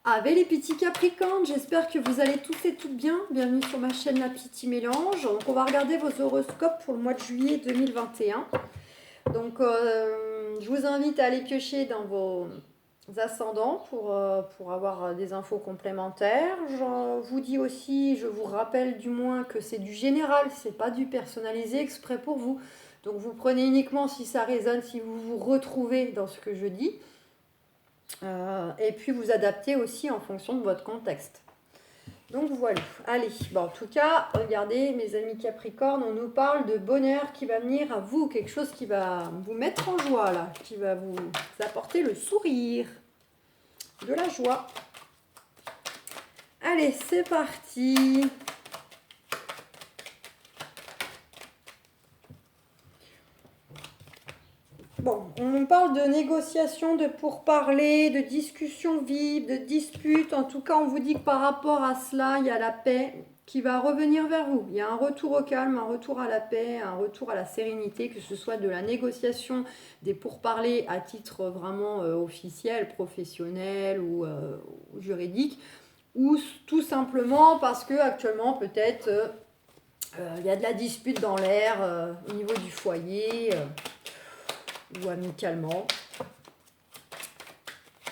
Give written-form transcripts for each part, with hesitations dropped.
Avec les petits Capricornes, j'espère que vous allez tous et toutes bien. Bienvenue sur ma chaîne La Petite Mélange. Donc on va regarder vos horoscopes pour le mois de juillet 2021. Donc je vous invite à aller piocher dans vos ascendants pour avoir des infos complémentaires. Je vous dis aussi, je vous rappelle du moins que c'est du général, c'est pas du personnalisé exprès pour vous. Donc vous prenez uniquement si ça résonne, si vous vous retrouvez dans ce que je dis. Et puis vous adaptez aussi en fonction de votre contexte. Donc voilà, allez, bon, en tout cas, regardez mes amis Capricorne, on nous parle de bonheur qui va venir à vous, quelque chose qui va vous mettre en joie là, qui va vous apporter le sourire, de la joie. Allez, c'est parti. Bon, on nous parle de négociations, de pourparlers, de discussions vives, de disputes. En tout cas, on vous dit que par rapport à cela, il y a la paix qui va revenir vers vous. Il y a un retour au calme, un retour à la paix, un retour à la sérénité, que ce soit de la négociation, des pourparlers à titre vraiment officiel, professionnel ou juridique, ou tout simplement parce que actuellement peut-être il y a de la dispute dans l'air au niveau du foyer. Ou amicalement,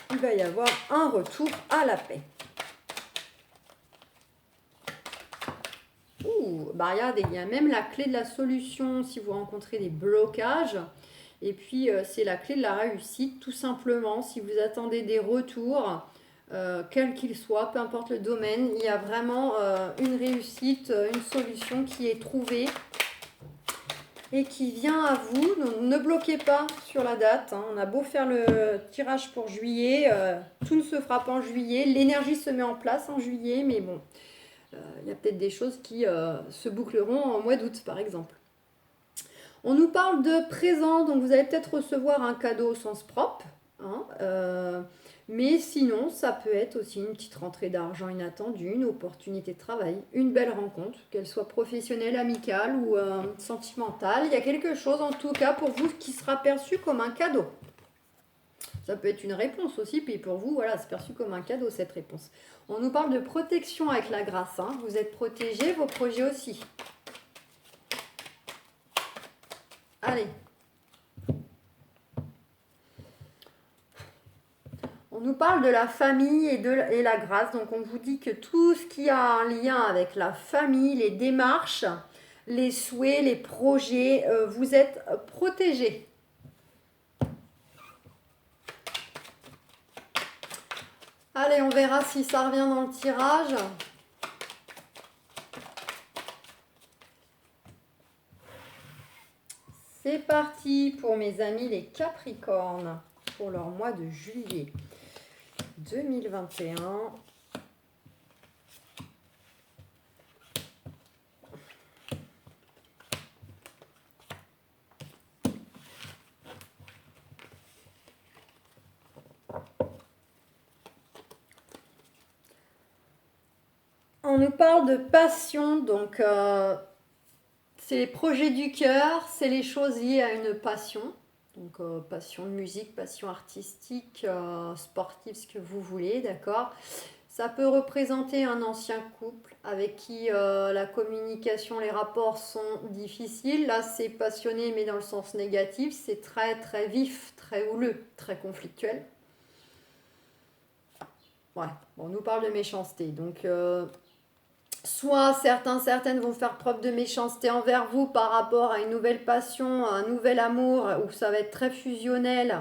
il va y avoir un retour à la paix. Regardez, il y a même la clé de la solution si vous rencontrez des blocages. Et puis, c'est la clé de la réussite, tout simplement. Si vous attendez des retours, quels qu'ils soient, peu importe le domaine, il y a vraiment une réussite, une solution qui est trouvée et qui vient à vous. Donc, ne bloquez pas sur la date. On a beau faire le tirage pour juillet, tout ne se fera pas en juillet. L'énergie se met en place en juillet, mais bon, il y a peut-être des choses qui se boucleront en mois d'août, par exemple. On nous parle de présent, donc vous allez peut-être recevoir un cadeau au sens propre. Mais sinon, ça peut être aussi une petite rentrée d'argent inattendue, une opportunité de travail, une belle rencontre, qu'elle soit professionnelle, amicale ou sentimentale. Il y a quelque chose en tout cas pour vous qui sera perçu comme un cadeau. Ça peut être une réponse aussi, puis pour vous, voilà, c'est perçu comme un cadeau cette réponse. On nous parle de protection avec la grâce. Vous êtes protégés, vos projets aussi. Allez. On nous parle de la famille et la grâce. Donc on vous dit que tout ce qui a un lien avec la famille, les démarches, les souhaits, les projets, vous êtes protégés. Allez, on verra si ça revient dans le tirage. C'est parti pour mes amis les Capricornes pour leur mois de juillet 2021. On nous parle de passion, donc c'est les projets du cœur, c'est les choses liées à une passion. Donc passion de musique, passion artistique, sportive, ce que vous voulez, d'accord. Ça peut représenter un ancien couple avec qui la communication, les rapports sont difficiles. Là, c'est passionné, mais dans le sens négatif. C'est très, très vif, très houleux, très conflictuel. Ouais, bon, on nous parle de méchanceté. Donc, soit certaines vont faire preuve de méchanceté envers vous par rapport à une nouvelle passion, à un nouvel amour, où ça va être très fusionnel.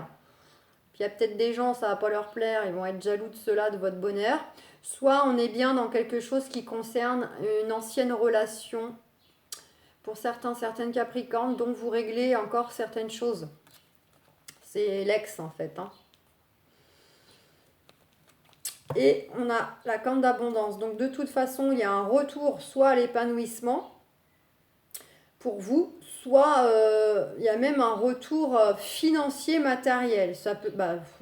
Puis il y a peut-être des gens, ça va pas leur plaire, ils vont être jaloux de cela, de votre bonheur. Soit on est bien dans quelque chose qui concerne une ancienne relation. Pour certaines Capricornes, donc vous réglez encore certaines choses. C'est l'ex en fait. Et on a la carte d'abondance. Donc de toute façon, il y a un retour soit à l'épanouissement pour vous, soit il y a même un retour financier matériel. Ça peut,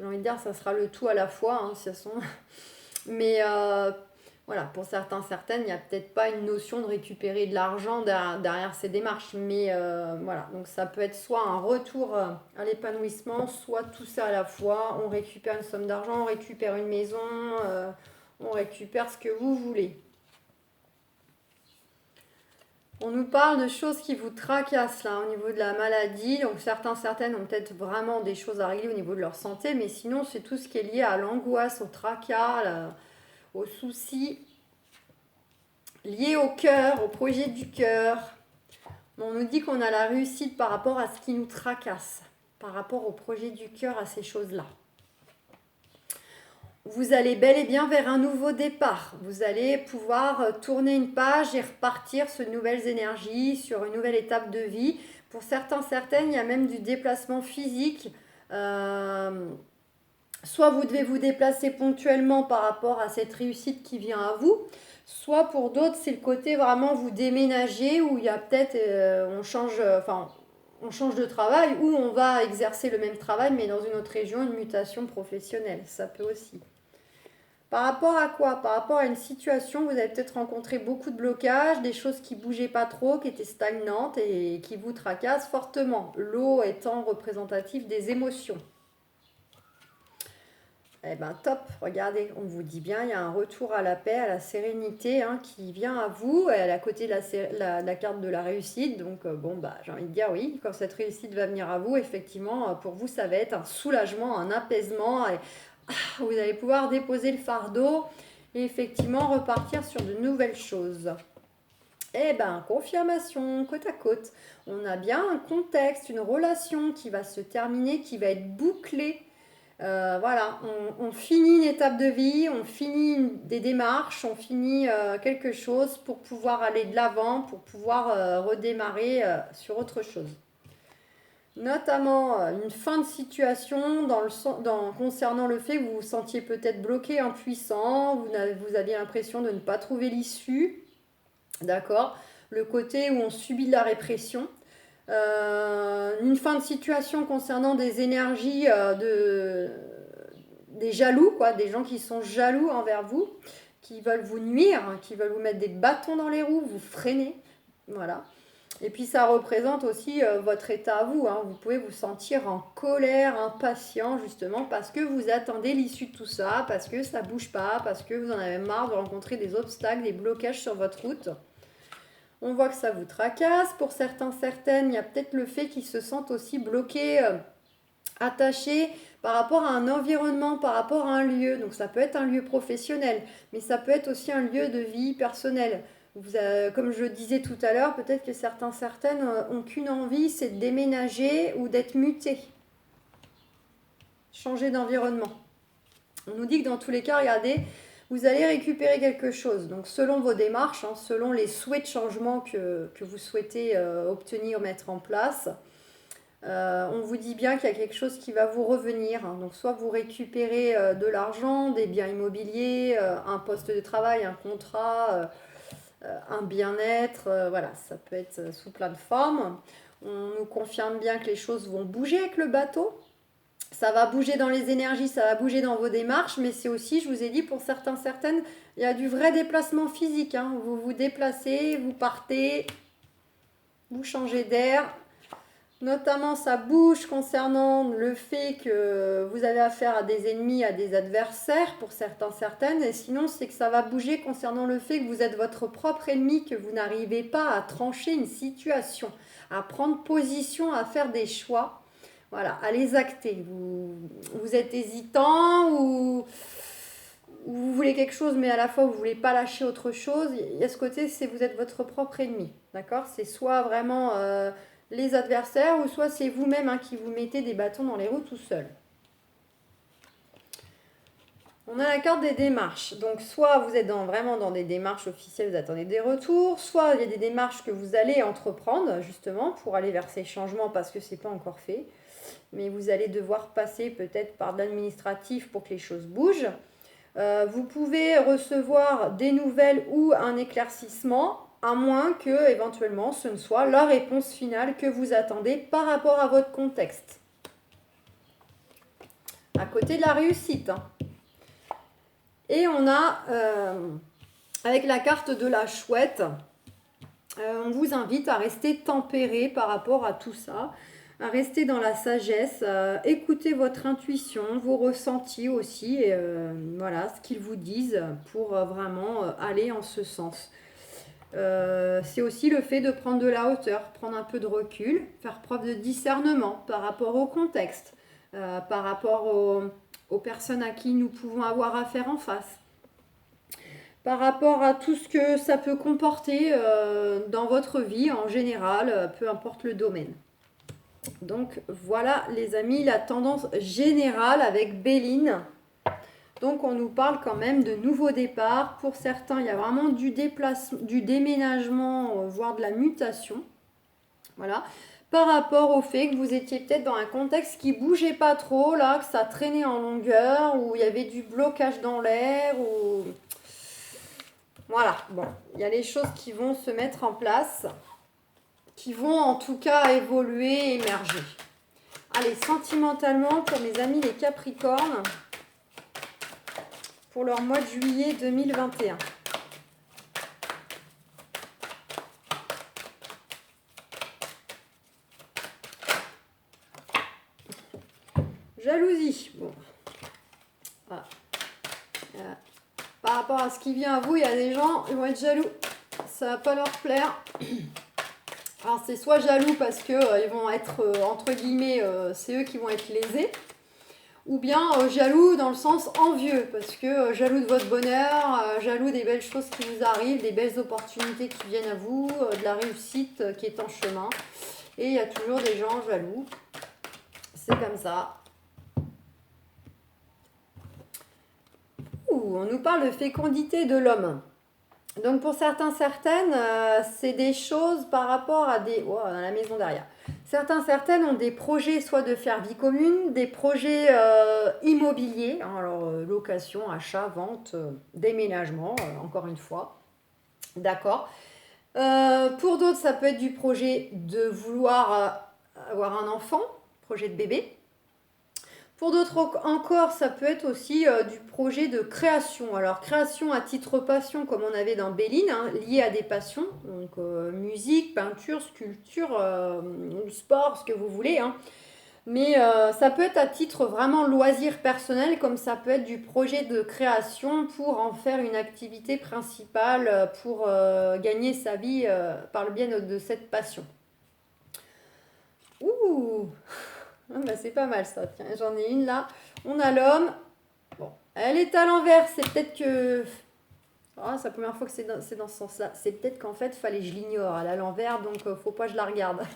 j'ai envie de dire, ça sera le tout à la fois. Mais voilà, pour certains, certaines, il n'y a peut-être pas une notion de récupérer de l'argent derrière ces démarches. Mais voilà, donc ça peut être soit un retour à l'épanouissement, soit tout ça à la fois. On récupère une somme d'argent, on récupère une maison, on récupère ce que vous voulez. On nous parle de choses qui vous tracassent là au niveau de la maladie. Donc certains, certaines ont peut-être vraiment des choses à régler au niveau de leur santé, mais sinon c'est tout ce qui est lié à l'angoisse, au tracas, aux soucis liés au cœur, au projet du cœur. On nous dit qu'on a la réussite par rapport à ce qui nous tracasse, par rapport au projet du cœur, à ces choses-là. Vous allez bel et bien vers un nouveau départ. Vous allez pouvoir tourner une page et repartir sur de nouvelles énergies, sur une nouvelle étape de vie. Pour certains, certaines, il y a même du déplacement physique. Soit vous devez vous déplacer ponctuellement par rapport à cette réussite qui vient à vous, soit pour d'autres, c'est le côté vraiment vous déménager où il y a peut-être, on change de travail ou on va exercer le même travail mais dans une autre région, une mutation professionnelle. Ça peut aussi. Par rapport à quoi? Par rapport à une situation, vous avez peut-être rencontré beaucoup de blocages, des choses qui ne bougeaient pas trop, qui étaient stagnantes et qui vous tracassent fortement. L'eau étant représentative des émotions. Eh ben top, regardez, on vous dit bien, il y a un retour à la paix, à la sérénité qui vient à vous. Elle est à côté de la carte de la réussite. Donc j'ai envie de dire oui, quand cette réussite va venir à vous, effectivement, pour vous, ça va être un soulagement, un apaisement. Et vous allez pouvoir déposer le fardeau et effectivement repartir sur de nouvelles choses. Eh ben, confirmation, côte à côte. On a bien un contexte, une relation qui va se terminer, qui va être bouclée. Voilà, on finit une étape de vie, on finit des démarches, on finit quelque chose pour pouvoir aller de l'avant, pour pouvoir redémarrer sur autre chose. Notamment une fin de situation concernant le fait que vous vous sentiez peut-être bloqué, impuissant, vous aviez l'impression de ne pas trouver l'issue, d'accord? Le côté où on subit de la répression. Une fin de situation concernant des énergies des jaloux, quoi, des gens qui sont jaloux envers vous, qui veulent vous nuire, qui veulent vous mettre des bâtons dans les roues, vous freiner. Voilà. Et puis ça représente aussi votre état à vous. Vous pouvez vous sentir en colère, impatient, justement, parce que vous attendez l'issue de tout ça, parce que ça ne bouge pas, parce que vous en avez marre de rencontrer des obstacles, des blocages sur votre route. On voit que ça vous tracasse. Pour certains, certaines, il y a peut-être le fait qu'ils se sentent aussi bloqués, attachés par rapport à un environnement, par rapport à un lieu. Donc ça peut être un lieu professionnel, mais ça peut être aussi un lieu de vie personnelle. Comme je le disais tout à l'heure, peut-être que certains, certaines ont qu'une envie, c'est de déménager ou d'être mutés. Changer d'environnement. On nous dit que dans tous les cas, regardez, vous allez récupérer quelque chose. Donc selon vos démarches, selon les souhaits de changement que vous souhaitez obtenir, mettre en place, on vous dit bien qu'il y a quelque chose qui va vous revenir. Donc soit vous récupérez de l'argent, des biens immobiliers, un poste de travail, un contrat, un bien-être, voilà, ça peut être sous plein de formes. On nous confirme bien que les choses vont bouger avec le bateau. Ça va bouger dans les énergies, ça va bouger dans vos démarches, mais c'est aussi, je vous ai dit, pour certains, certaines, il y a du vrai déplacement physique. Vous vous déplacez, vous partez, vous changez d'air. Notamment, ça bouge concernant le fait que vous avez affaire à des ennemis, à des adversaires, pour certains, certaines. Et sinon, c'est que ça va bouger concernant le fait que vous êtes votre propre ennemi, que vous n'arrivez pas à trancher une situation, à prendre position, à faire des choix. Voilà, à les acter. Vous êtes hésitant ou vous voulez quelque chose, mais à la fois vous ne voulez pas lâcher autre chose. Il y a ce côté, c'est vous êtes votre propre ennemi. D'accord? C'est soit vraiment les adversaires ou soit c'est vous-même qui vous mettez des bâtons dans les roues tout seul. On a la carte des démarches. Donc, soit vous êtes vraiment dans des démarches officielles, vous attendez des retours, soit il y a des démarches que vous allez entreprendre, justement, pour aller vers ces changements parce que ce n'est pas encore fait. Mais vous allez devoir passer peut-être par de l'administratif pour que les choses bougent. Vous pouvez recevoir des nouvelles ou un éclaircissement, à moins que, éventuellement, ce ne soit la réponse finale que vous attendez par rapport à votre contexte. À côté de la réussite. Et on a avec la carte de la chouette, on vous invite à rester tempéré par rapport à tout ça, à rester dans la sagesse, écouter votre intuition, vos ressentis aussi, et voilà ce qu'ils vous disent pour vraiment aller en ce sens. C'est aussi le fait de prendre de la hauteur, prendre un peu de recul, faire preuve de discernement par rapport au contexte, par rapport aux personnes à qui nous pouvons avoir affaire en face, par rapport à tout ce que ça peut comporter dans votre vie en général, peu importe le domaine. Donc voilà les amis, la tendance générale avec Béline. Donc on nous parle quand même de nouveaux départs. Pour certains, il y a vraiment du déménagement, voire de la mutation. Voilà. Par rapport au fait que vous étiez peut-être dans un contexte qui bougeait pas trop, là, que ça traînait en longueur, où il y avait du blocage dans l'air, ou... Voilà, bon, il y a les choses qui vont se mettre en place, qui vont en tout cas évoluer, émerger. Allez, sentimentalement, pour mes amis les Capricornes, pour leur mois de juillet 2021. Jalousie. Bon. Voilà. Par rapport à ce qui vient à vous, il y a des gens, ils vont être jaloux. Ça va pas leur plaire. Alors c'est soit jaloux parce que ils vont être, entre guillemets, c'est eux qui vont être lésés. Ou bien jaloux dans le sens envieux, parce que jaloux de votre bonheur, jaloux des belles choses qui vous arrivent, des belles opportunités qui viennent à vous, de la réussite qui est en chemin. Et il y a toujours des gens jaloux. C'est comme ça. On nous parle de fécondité de l'homme. Donc pour certains, certaines, c'est des choses par rapport à des... Oh, dans la maison derrière. Certains, certaines ont des projets soit de faire vie commune, des projets immobiliers, hein, alors location, achat, vente, déménagement, encore une fois. D'accord. Pour d'autres, ça peut être du projet de vouloir avoir un enfant, projet de bébé. Pour d'autres encore, ça peut être aussi du projet de création. Alors, création à titre passion, comme on avait dans Béline, hein, lié à des passions. Donc, musique, peinture, sculpture, sport, ce que vous voulez. Hein. Mais ça peut être à titre vraiment loisir personnel, comme ça peut être du projet de création pour en faire une activité principale, pour gagner sa vie par le biais de cette passion. Ouh! Ah bah c'est pas mal ça, tiens, j'en ai une là. On a l'homme. Bon, elle est à l'envers, c'est peut-être que... Ah, c'est la première fois que c'est dans ce sens-là. C'est peut-être qu'en fait, fallait que je l'ignore. Elle est à l'envers, donc faut pas que je la regarde.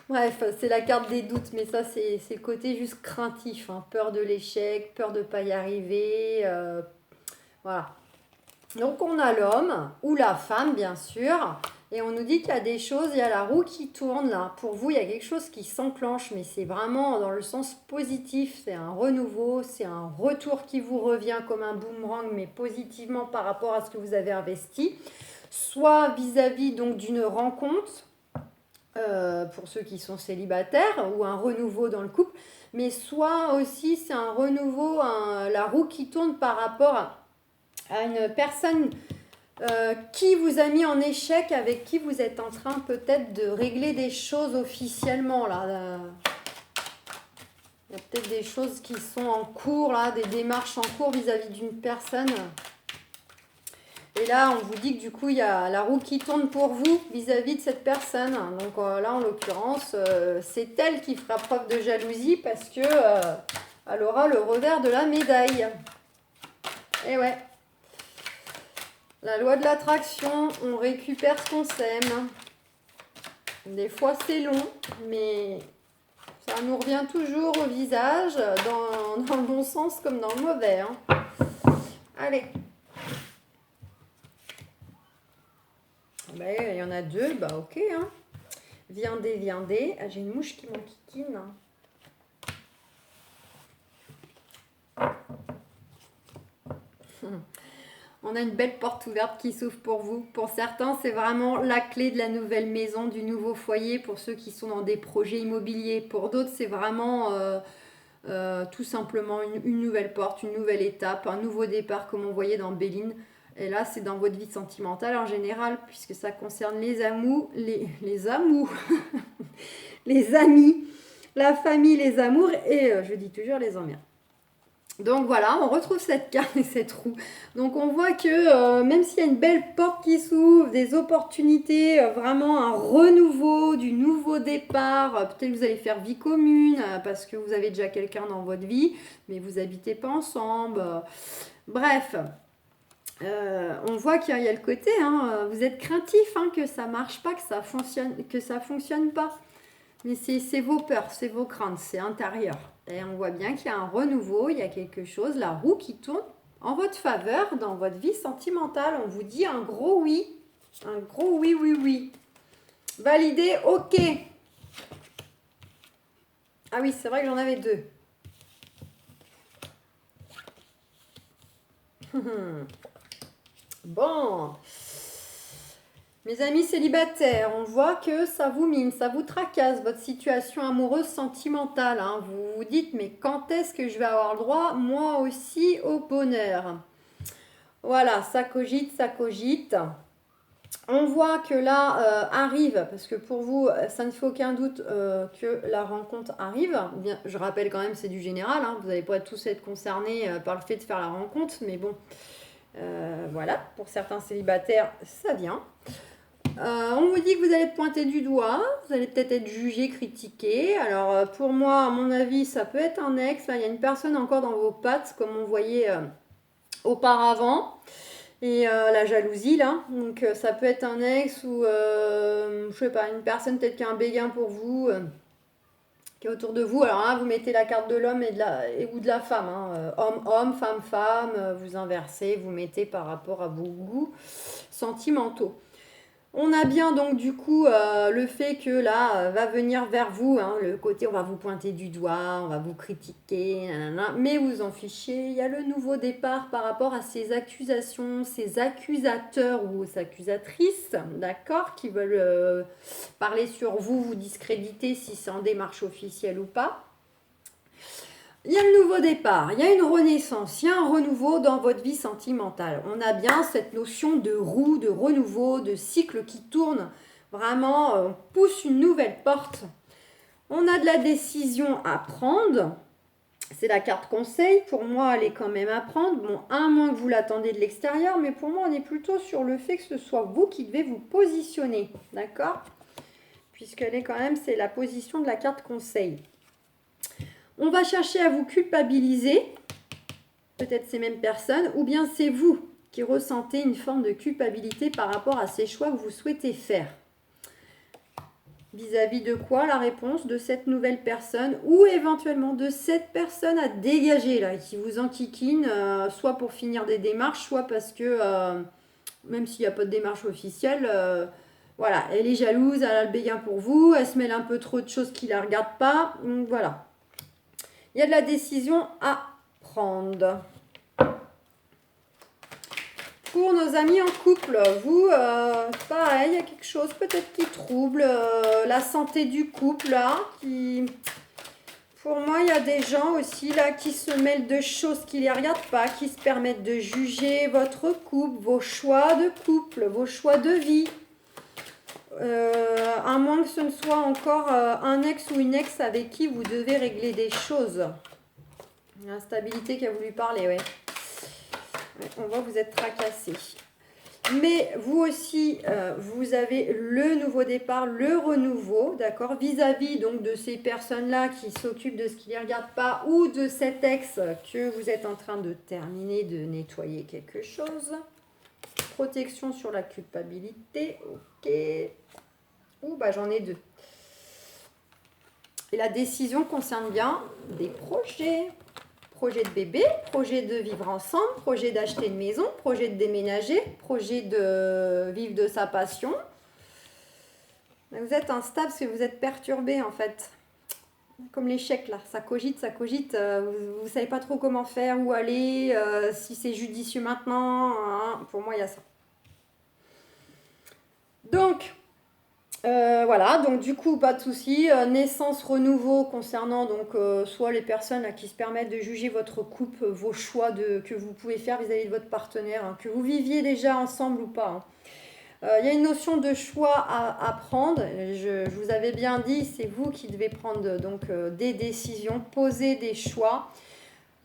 Bref, c'est la carte des doutes, mais ça, c'est le côté juste craintif. Hein. Peur de l'échec, peur de ne pas y arriver. Voilà. Donc, on a l'homme, ou la femme, bien sûr. Et on nous dit qu'il y a des choses, il y a la roue qui tourne là. Pour vous, il y a quelque chose qui s'enclenche, mais c'est vraiment dans le sens positif. C'est un renouveau, c'est un retour qui vous revient comme un boomerang, mais positivement par rapport à ce que vous avez investi. Soit vis-à-vis donc d'une rencontre, pour ceux qui sont célibataires, ou un renouveau dans le couple. Mais soit aussi, c'est un renouveau, la roue qui tourne par rapport à une personne... qui vous a mis en échec, avec qui vous êtes en train peut-être de régler des choses officiellement là. Il y a peut-être des choses qui sont en cours là, des démarches en cours vis-à-vis d'une personne. Et là, on vous dit que du coup, il y a la roue qui tourne pour vous vis-à-vis de cette personne. Donc là, en l'occurrence, c'est elle qui fera preuve de jalousie parce que elle aura le revers de la médaille. Et ouais. La loi de l'attraction, on récupère ce qu'on sème. Des fois c'est long, mais ça nous revient toujours au visage, dans le bon sens comme dans le mauvais. Hein. Allez. Ben, il y en a deux, bah ok. Hein. Viendez, viendez. Ah, j'ai une mouche qui m'enquiquine. On a une belle porte ouverte qui s'ouvre pour vous. Pour certains, c'est vraiment la clé de la nouvelle maison, du nouveau foyer, pour ceux qui sont dans des projets immobiliers. Pour d'autres, c'est vraiment tout simplement une nouvelle porte, une nouvelle étape, un nouveau départ, comme on voyait dans Béline. Et là, c'est dans votre vie sentimentale en général, puisque ça concerne les amours, les amours, les amis, la famille, les amours et, je dis toujours, les emmerdes. Donc voilà, on retrouve cette carte et cette roue. Donc on voit que même s'il y a une belle porte qui s'ouvre, des opportunités, vraiment un renouveau, du nouveau départ, peut-être que vous allez faire vie commune parce que vous avez déjà quelqu'un dans votre vie, mais vous n'habitez pas ensemble. Bref, on voit qu'il y a le côté, hein, vous êtes craintif que ça marche pas, que ça fonctionne pas. Mais c'est vos peurs, c'est vos craintes, c'est intérieur. Et on voit bien qu'il y a un renouveau, il y a quelque chose, la roue qui tourne en votre faveur dans votre vie sentimentale. On vous dit un gros oui. Un gros oui, oui, oui. Validé, ok. Ah oui, c'est vrai que j'en avais deux. Bon. Mes amis célibataires, on voit que ça vous mine, ça vous tracasse, votre situation amoureuse sentimentale. Vous vous dites, mais quand est-ce que je vais avoir le droit, moi aussi, au bonheur? Voilà, ça cogite, ça cogite. On voit que là arrive, parce que pour vous, ça ne fait aucun doute que la rencontre arrive. Bien, je rappelle quand même, c'est du général, vous n'allez pas tous être concernés par le fait de faire la rencontre, mais bon, voilà, pour certains célibataires, ça vient. On vous dit que vous allez être pointé du doigt, vous allez peut-être être jugé, critiqué. Alors pour moi, à mon avis, ça peut être un ex. Là, il y a une personne encore dans vos pattes, comme on voyait auparavant. Et la jalousie, là. Donc ça peut être un ex ou, je sais pas, une personne peut-être qui a un béguin pour vous, qui est autour de vous. Alors là, vous mettez la carte de l'homme ou de la femme. Homme, femme, vous inversez, vous mettez par rapport à vos goûts sentimentaux. On a bien donc du coup le fait que là va venir vers vous, le côté on va vous pointer du doigt, on va vous critiquer, nanana, mais vous en fichez. Il y a le nouveau départ par rapport à ces accusations, ces accusateurs ou ces accusatrices, d'accord, qui veulent parler sur vous, vous discréditer si c'est en démarche officielle ou pas. Il y a le nouveau départ, il y a une renaissance, il y a un renouveau dans votre vie sentimentale. On a bien cette notion de roue, de renouveau, de cycle qui tourne. Vraiment, on pousse une nouvelle porte. On a de la décision à prendre. C'est la carte conseil. Pour moi, elle est quand même à prendre. Bon, à moins que vous l'attendez de l'extérieur, mais pour moi, on est plutôt sur le fait que ce soit vous qui devez vous positionner. D'accord? Puisqu'elle est quand même, c'est la position de la carte conseil. On va chercher à vous culpabiliser, peut-être ces mêmes personnes, ou bien c'est vous qui ressentez une forme de culpabilité par rapport à ces choix que vous souhaitez faire. Vis-à-vis de quoi la réponse de cette nouvelle personne ou éventuellement de cette personne à dégager là, qui vous enquiquine, soit pour finir des démarches, soit parce que, même s'il n'y a pas de démarche officielle, voilà, elle est jalouse, elle a le béguin pour vous, elle se mêle un peu trop de choses qui ne la regardent pas, donc voilà. Il y a de la décision à prendre. Pour nos amis en couple, vous, pareil, il y a quelque chose peut-être qui trouble la santé du couple, là. Pour moi, il y a des gens aussi, là, qui se mêlent de choses qui ne les regardent pas, qui se permettent de juger votre couple, vos choix de couple, vos choix de vie. À moins que ce ne soit encore un ex ou une ex avec qui vous devez régler des choses. L'instabilité qui a voulu parler, ouais. On voit que vous êtes tracassé. Mais vous aussi, vous avez le nouveau départ, le renouveau, d'accord, vis-à-vis donc de ces personnes-là qui s'occupent de ce qui ne les regarde pas ou de cet ex que vous êtes en train de terminer, de nettoyer quelque chose. Protection sur la culpabilité, ok. Ouh, bah j'en ai deux. Et la décision concerne bien des projets. Projet de bébé, projet de vivre ensemble, projet d'acheter une maison, projet de déménager, projet de vivre de sa passion. Vous êtes instable parce que vous êtes perturbé en fait. Comme l'échec là, ça cogite, vous ne savez pas trop comment faire, où aller, si c'est judicieux maintenant. Pour moi, il y a ça. Donc, Voilà, donc du coup, pas de souci. Naissance, renouveau concernant donc soit les personnes là, qui se permettent de juger votre couple, vos choix que vous pouvez faire vis-à-vis de votre partenaire, hein, que vous viviez déjà ensemble ou pas, hein. Il y a une notion de choix à prendre. Je vous avais bien dit, c'est vous qui devez prendre donc des décisions, poser des choix.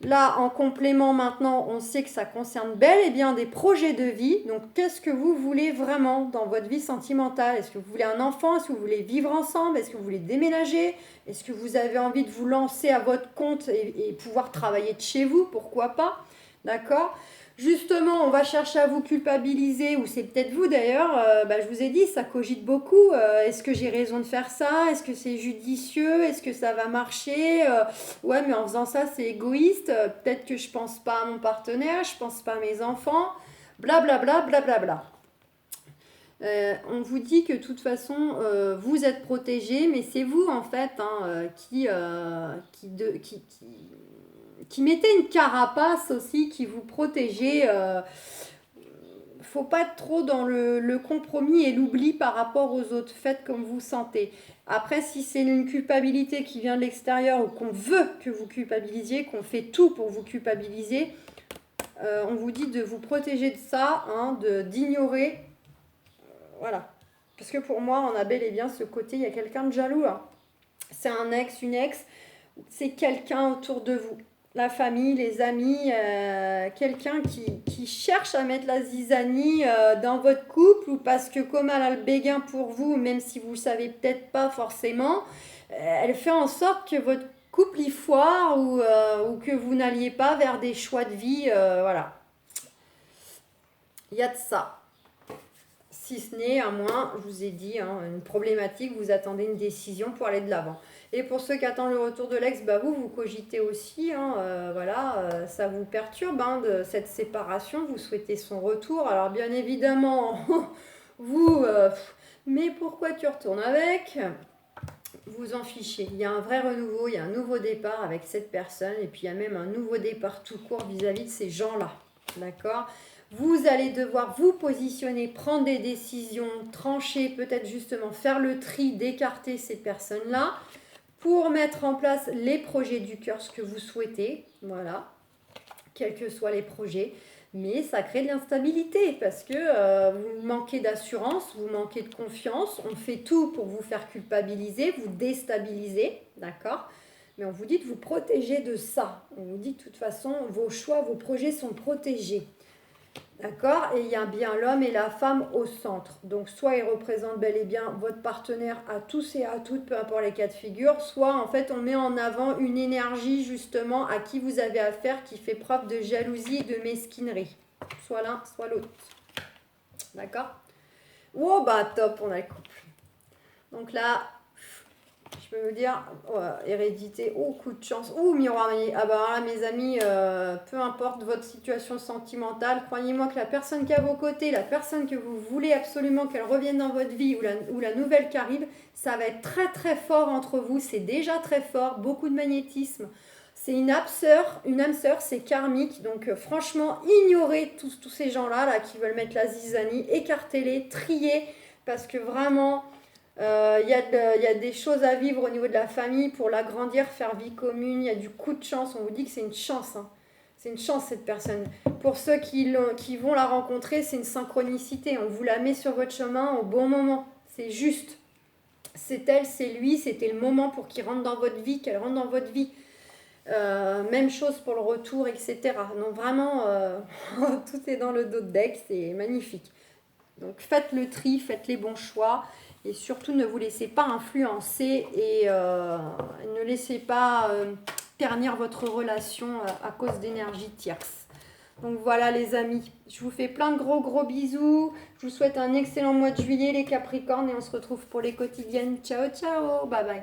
Là, en complément maintenant, on sait que ça concerne bel et bien des projets de vie. Donc, qu'est-ce que vous voulez vraiment dans votre vie sentimentale? Est-ce que vous voulez un enfant? Est-ce que vous voulez vivre ensemble? Est-ce que vous voulez déménager? Est-ce que vous avez envie de vous lancer à votre compte et pouvoir travailler de chez vous? Pourquoi pas? D'accord? Justement, on va chercher à vous culpabiliser, ou c'est peut-être vous d'ailleurs, je vous ai dit, ça cogite beaucoup. Est-ce que j'ai raison de faire ça? Est-ce que c'est judicieux? Est-ce que ça va marcher? Ouais, mais en faisant ça, c'est égoïste. Peut-être que je pense pas à mon partenaire, je pense pas à mes enfants. Blablabla, blablabla. On vous dit que de toute façon, vous êtes protégé, mais c'est vous en fait hein, qui mettez une carapace aussi, qui vous protégez. Faut pas être trop dans le compromis et l'oubli par rapport aux autres. Faites comme vous sentez. Après, si c'est une culpabilité qui vient de l'extérieur ou qu'on veut que vous culpabilisiez, qu'on fait tout pour vous culpabiliser, on vous dit de vous protéger de ça, hein, d'ignorer. Voilà. Parce que pour moi, on a bel et bien ce côté, il y a quelqu'un de jaloux. Hein. C'est un ex, une ex, c'est quelqu'un autour de vous. La famille, les amis, quelqu'un qui cherche à mettre la zizanie dans votre couple ou parce que comme elle a le béguin pour vous, même si vous ne le savez peut-être pas forcément, elle fait en sorte que votre couple y foire ou que vous n'alliez pas vers des choix de vie. Voilà. Il y a de ça. Si ce n'est, à moins, je vous ai dit, hein, une problématique, vous attendez une décision pour aller de l'avant. Et pour ceux qui attendent le retour de l'ex, vous cogitez aussi, hein, voilà, ça vous perturbe hein, de cette séparation, vous souhaitez son retour. Alors bien évidemment, vous, mais pourquoi tu retournes avec? Vous en fichez. Il y a un vrai renouveau, il y a un nouveau départ avec cette personne, et puis il y a même un nouveau départ tout court vis-à-vis de ces gens-là. D'accord? Vous allez devoir vous positionner, prendre des décisions, trancher, peut-être justement faire le tri, d'écarter ces personnes-là pour mettre en place les projets du cœur, ce que vous souhaitez, voilà, quels que soient les projets. Mais ça crée de l'instabilité parce que vous manquez d'assurance, vous manquez de confiance, on fait tout pour vous faire culpabiliser, vous déstabiliser, d'accord? Mais on vous dit de vous protéger de ça. On vous dit de toute façon, vos choix, vos projets sont protégés. D'accord? Et il y a bien l'homme et la femme au centre. Donc, soit il représente bel et bien votre partenaire à tous et à toutes, peu importe les cas de figure, soit en fait on met en avant une énergie justement à qui vous avez affaire qui fait preuve de jalousie et de mesquinerie. Soit l'un, soit l'autre. D'accord? Oh bah top, on a le couple. Donc là, je peux vous dire, hérédité, coup de chance, miroir magnétique. Ah bah là, mes amis, peu importe votre situation sentimentale, croyez-moi que la personne qui est à vos côtés, la personne que vous voulez absolument qu'elle revienne dans votre vie ou la nouvelle qui arrive, ça va être très très fort entre vous, c'est déjà très fort, beaucoup de magnétisme. C'est une âme sœur, c'est karmique, donc franchement, ignorez tous ces gens-là là, qui veulent mettre la zizanie, écartez-les, triez, parce que vraiment... Il y a des choses à vivre au niveau de la famille pour l'agrandir, faire vie commune. Il y a du coup de chance. On vous dit que c'est une chance. Hein. C'est une chance cette personne. Pour ceux qui vont la rencontrer, c'est une synchronicité. On vous la met sur votre chemin au bon moment. C'est juste. C'est elle, c'est lui. C'était le moment pour qu'il rentre dans votre vie, qu'elle rentre dans votre vie. Même chose pour le retour, etc. Donc vraiment, tout est dans le dos de deck. C'est magnifique. Donc faites le tri, faites les bons choix. Et surtout, ne vous laissez pas influencer et ne laissez pas ternir votre relation à cause d'énergie tierce. Donc voilà les amis, je vous fais plein de gros bisous. Je vous souhaite un excellent mois de juillet les Capricornes et on se retrouve pour les quotidiennes. Ciao, ciao, bye bye.